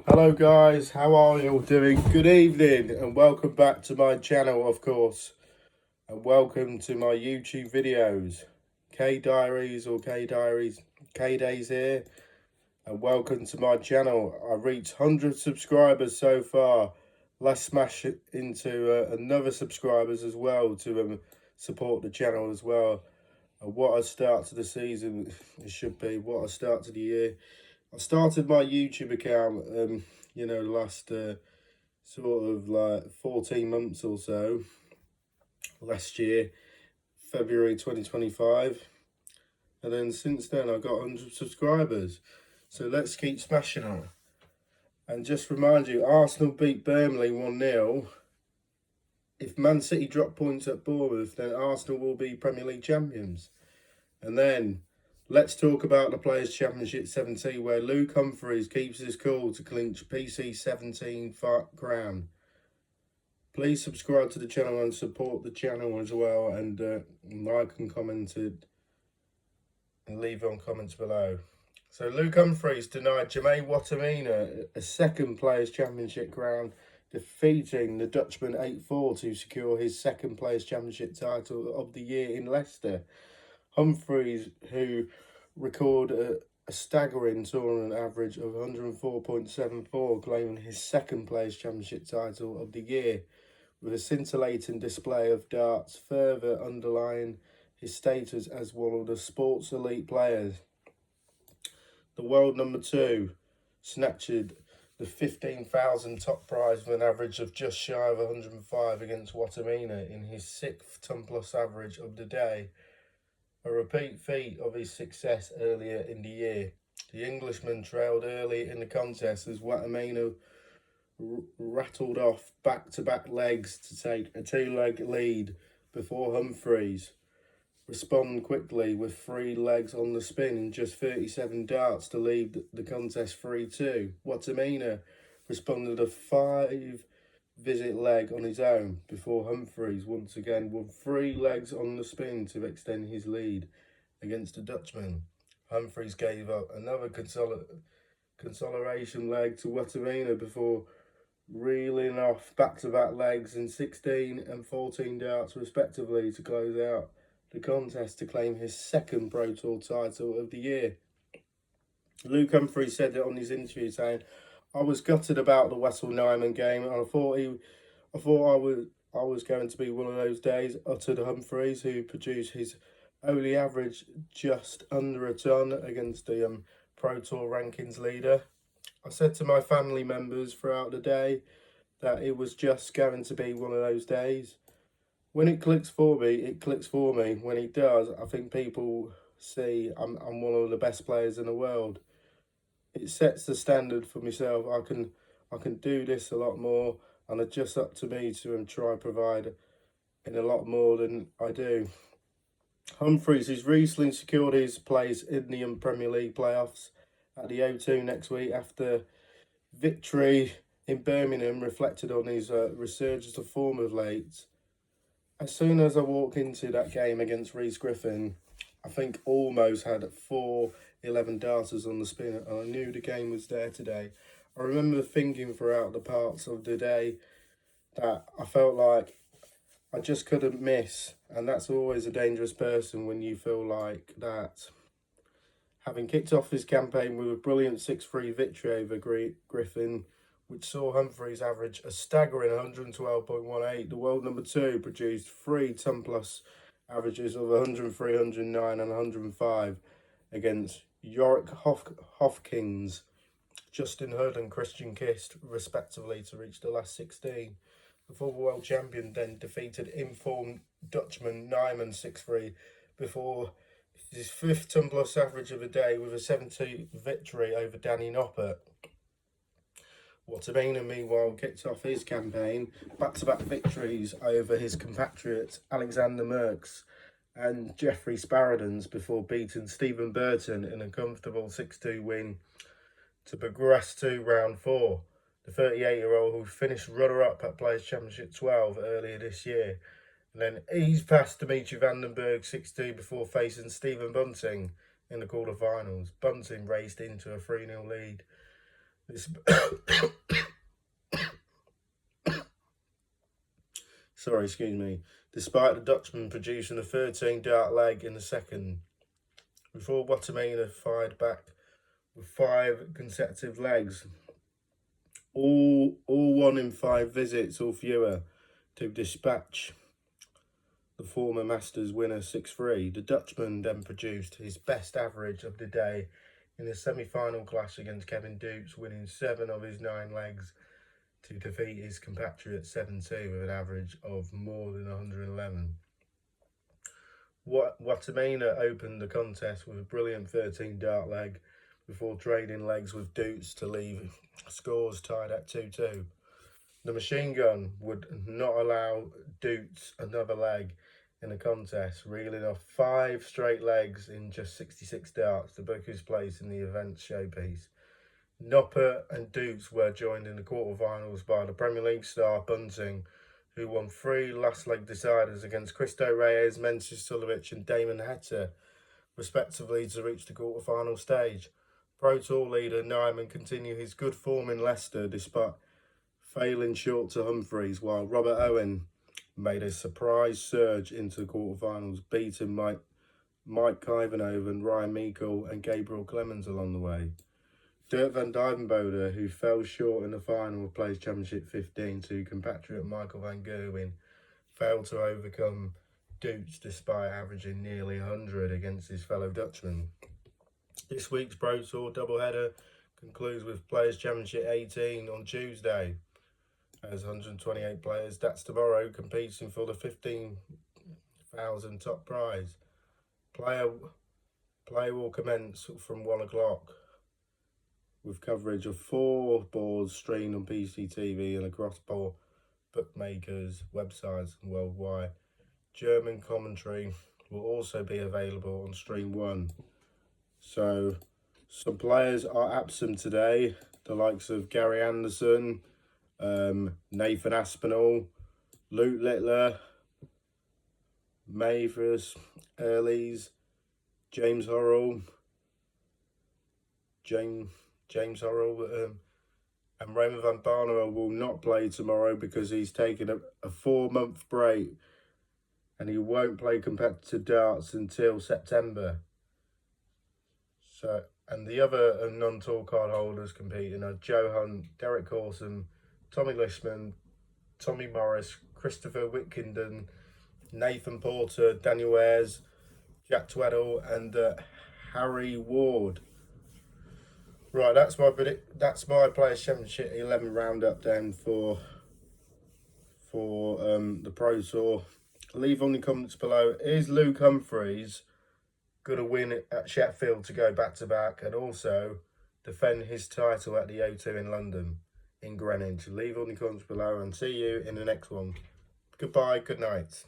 Hello guys, how are you all doing? Good evening and welcome back to my channel, of course, and welcome to my YouTube videos. K Diaries or K Diaries, K Days here, and welcome to my channel. I reached 100 subscribers so far. Let's smash it into another subscribers as well to support the channel as well. And what a start to the season it should be, what a start to the year. I started my YouTube account, last sort of like 14 months or so, last year, February 2025. And then since then, I got 100 subscribers. So let's keep smashing on. And just remind you, Arsenal beat Birmingham 1-0. If Man City drop points at Bournemouth, then Arsenal will be Premier League champions. And then let's talk about the Players' Championship 17, where Luke Humphries keeps his cool to clinch PC 17 crown. Please subscribe to the channel and support the channel as well, and like and comment it, and leave on comments below. So Luke Humphries denied Jermaine Watamina a second Players' Championship crown, defeating the Dutchman 8-4 to secure his second Players' Championship title of the year in Leicester. Humphries, who recorded a staggering tournament average of 104.74, claiming his second Players' Championship title of the year, with a scintillating display of darts, further underlying his status as one of the sport's elite players. The world number 2 snatched the 15,000 top prize with an average of just shy of 105 against Watamina in his 6th ton plus average of the day, a repeat feat of his success earlier in the year. The Englishman trailed early in the contest as Watamina rattled off back-to-back legs to take a 2-leg lead before Humphries responded quickly with 3 legs on the spin and just 37 darts to leave the contest 3-2. Watamina responded a 5-visit leg on his own before Humphries once again won 3 legs on the spin to extend his lead against the Dutchman. Humphries gave up another consolation leg to Watamina before reeling off back-to-back legs in 16 and 14 darts respectively to close out the contest to claim his second Pro Tour title of the year. Luke Humphries said it on his interview, saying, "I was gutted about the Wessel-Nyman game, and I thought I was going to be one of those days," uttered Humphries, who produced his only average just under a ton against the Pro Tour rankings leader. "I said to my family members throughout the day that it was just going to be one of those days. When it clicks for me, it clicks for me. When it does, I think people see I'm one of the best players in the world. It sets the standard for myself. I can do this a lot more, and it's just up to me to try and provide in a lot more than I do." Humphries has recently secured his place in the Premier League playoffs at the O2 next week after victory in Birmingham reflected on his resurgence of form of late. "As soon as I walked into that game against Reece Griffin, I think almost had 4 11 darters on the spin, and I knew the game was there today. I remember thinking throughout the parts of the day that I felt like I just couldn't miss, and that's always a dangerous person when you feel like that." Having kicked off his campaign with a brilliant 6-3 victory over Griffin, which saw Humphries average a staggering 112.18, the world number 2 produced 3 ton plus averages of 103, 109 and 105 against Yorick Hofkins, Justin Hood and Christian Kist, respectively, to reach the last 16. The former world champion then defeated informed Dutchman Nyman 6-3 before his 5th ton plus average of the day with a 7-2 victory over Danny Noppert. Watamina, meanwhile, kicked off his campaign back-to-back victories over his compatriots Alexander Merckx and Jeffrey Sparadans before beating Stephen Burton in a comfortable 6-2 win to progress to round 4. The 38-year-old, who finished runner-up at Players' Championship 12 earlier this year, and then eased past Dimitri Vandenberg 6-2 before facing Stephen Bunting in the quarterfinals. Bunting raced into a 3-0 lead. Sorry, excuse me. Despite the Dutchman producing a 13-dart leg in the second, before Wattimena fired back with 5 consecutive legs, all won in 5 visits or fewer, to dispatch the former Masters winner 6-3. The Dutchman then produced his best average of the day in the semi-final clash against Kevin Dupes, winning 7 of his 9 legs to defeat his compatriot 7-2 with an average of more than 111. Wattimena opened the contest with a brilliant 13-dart leg before trading legs with Dupes to leave scores tied at 2-2. The machine gun would not allow Dupes another leg in the contest, reeling off 5 straight legs in just 66 darts to book his place in the event's showpiece. Noppert and Dupes were joined in the quarterfinals by the Premier League star Bunting, who won 3 last leg deciders against Christo Reyes, Menzies Sulovic and Damon Heta, respectively, to reach the quarterfinal stage. Pro Tour leader Nyman continued his good form in Leicester despite failing short to Humphries, while Robert Owen made a surprise surge into the quarterfinals, beating Mike Kuyvenhoven, Ryan Meikle and Gabriel Clemens along the way. Dirk van Dijvenbode, who fell short in the final of Players Championship 15 to compatriot Michael van Gerwen, failed to overcome Dupes despite averaging nearly 100 against his fellow Dutchman. This week's Pro Tour doubleheader concludes with Players Championship 18 on Tuesday. As 128 players, that's tomorrow, competing for the 15,000 top prize. Play will commence from 1 o'clock with coverage of 4 boards streamed on PCTV and across bookmakers, websites and worldwide. German commentary will also be available on Stream 1. So, some players are absent today, the likes of Gary Anderson, Nathan Aspinall, Luke Littler, Mavis Earleys, James Horrell, and Raymond van Barneveld will not play tomorrow because he's taken a 4-month break and he won't play competitive darts until September. So, and the other non-tour card holders competing are Joe Hunt, Derek Corson, Tommy Lishman, Tommy Morris, Christopher Whitkinden, Nathan Porter, Daniel Ayres, Jack Tweddle and Harry Ward. Right, that's my Players Championship 11 roundup then for the Pro Tour. Leave on the comments below, is Luke Humphries going to win at Sheffield to go back-to-back and also defend his title at the O2 in London, in Greenwich? Leave on the comments below and see you in the next one. Goodbye, good night.